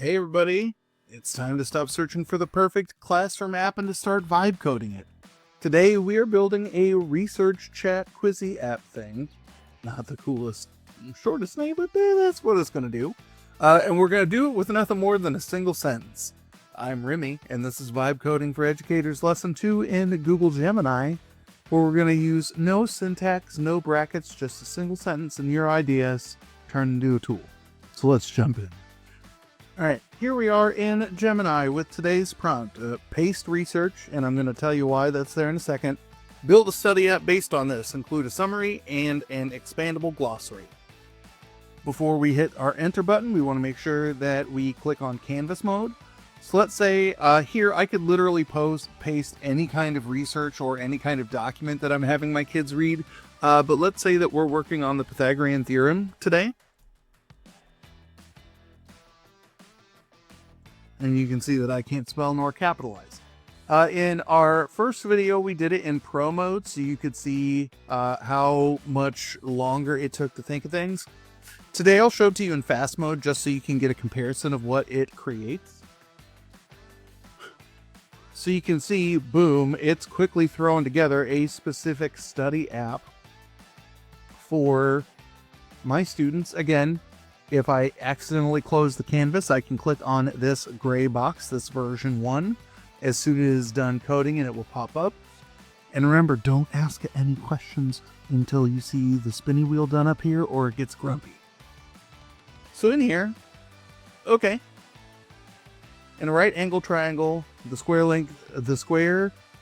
Hey everybody, it's time to stop searching for the perfect classroom app and to start vibe coding it. Today we are building a research chat quizzy app thing. Not the coolest, shortest name, but that's what it's going to do. And we're going to do it with nothing more than a single sentence. I'm Remy, and this is Vibe Coding for Educators Lesson 2 in Google Gemini, where we're going to use no syntax, no brackets, just a single sentence and your ideas turned into a tool. So let's jump in. All right, here we are in Gemini with today's prompt, paste research, and I'm going to tell you why that's there in a second. Build a study app based on this, include a summary and an expandable glossary. Before we hit our enter button, we want to make sure that we click on canvas mode. So let's say here I could literally paste any kind of research or any kind of document that I'm having my kids read, but let's say that we're working on the Pythagorean theorem today. And you can see that I can't spell nor capitalize. In our first video, we did it in pro mode, so you could see how much longer it took to think of things. Today, I'll show it to you in fast mode, just so you can get a comparison of what it creates. So you can see, boom, it's quickly throwing together a specific study app for my students. Again, if I accidentally close the canvas, I can click on this gray box, this version 1, as soon as it's done coding, and it will pop up. And remember, don't ask any questions until you see the spinny wheel done up here or it gets grumpy. So in here, okay. In a right angle triangle, the square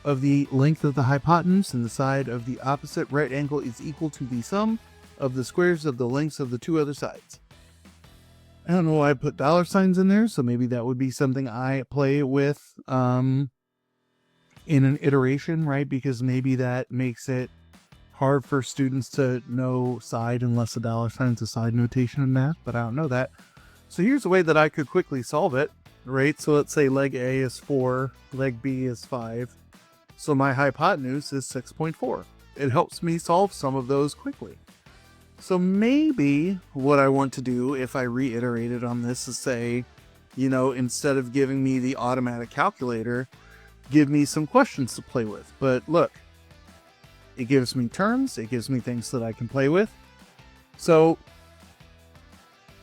of the length of the hypotenuse and the side of the opposite right angle is equal to the sum of the squares of the lengths of the two other sides. I don't know why I put dollar signs in there, so maybe that would be something I play with in an iteration, right? Because maybe that makes it hard for students to know side unless a dollar sign is a side notation in math, but I don't know that. So here's a way that I could quickly solve it, right? So let's say leg A is 4, leg B is 5. So my hypotenuse is 6.4. It helps me solve some of those quickly. So maybe what I want to do if I reiterated on this is say, instead of giving me the automatic calculator, give me some questions to play with. But look, it gives me terms, it gives me things that I can play with. So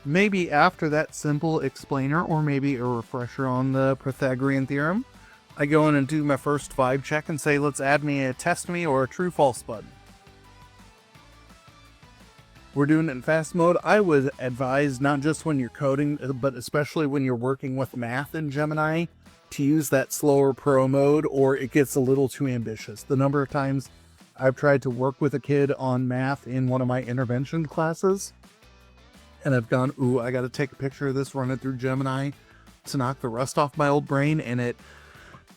maybe after that simple explainer, or maybe a refresher on the Pythagorean theorem, I go in and do my first vibe check and say, let's add me a test me or a true false button. We're doing it in fast mode. I would advise, not just when you're coding, but especially when you're working with math in Gemini, to use that slower pro mode, or it gets a little too ambitious. The number of times I've tried to work with a kid on math in one of my intervention classes, and I've gone, ooh, I got to take a picture of this, run it through Gemini to knock the rust off my old brain, and it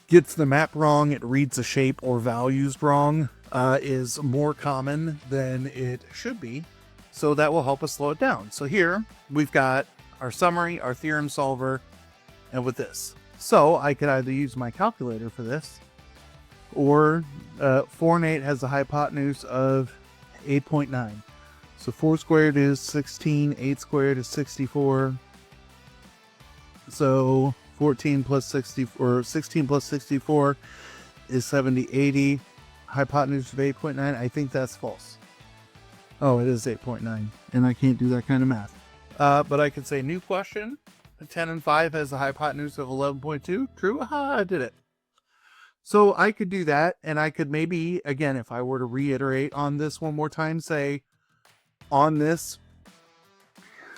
gets the map wrong, it reads the shape or values wrong, is more common than it should be. So that will help us slow it down. So here we've got our summary, our theorem solver, and with this. So I could either use my calculator for this, or 4 and 8 has a hypotenuse of 8.9. So 4 squared is 16, 8 squared is 64. So 14 plus 60, or 16 plus 64 is 70, 80. Hypotenuse of 8.9, I think that's false. Oh, it is 8.9, and I can't do that kind of math. But I could say new question. 10 and 5 has a hypotenuse of 11.2. True? Aha, I did it. So I could do that, and I could maybe, again, if I were to reiterate on this one more time, say, on this,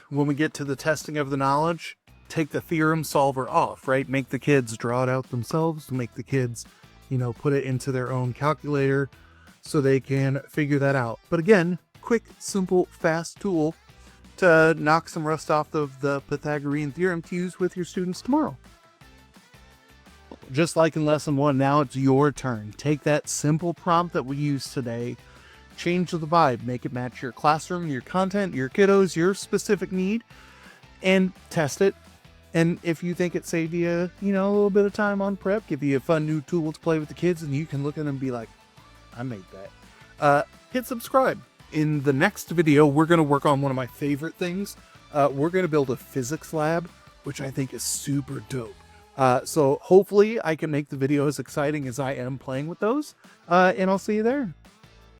when we get to the testing of the knowledge, take the theorem solver off, right? Make the kids draw it out themselves, make the kids, put it into their own calculator so they can figure that out. But again, quick, simple, fast tool to knock some rust off of the Pythagorean theorem to use with your students tomorrow. Just like in lesson 1, now it's your turn. Take that simple prompt that we used today, change the vibe, make it match your classroom, your content, your kiddos, your specific need, and test it. And if you think it saved you, a little bit of time on prep, give you a fun new tool to play with the kids, and you can look at them and be like, I made that. Hit subscribe. In the next video, we're going to work on one of my favorite things. We're going to build a physics lab which I think is super dope. So hopefully I can make the video as exciting as I am playing with those, and I'll see you there.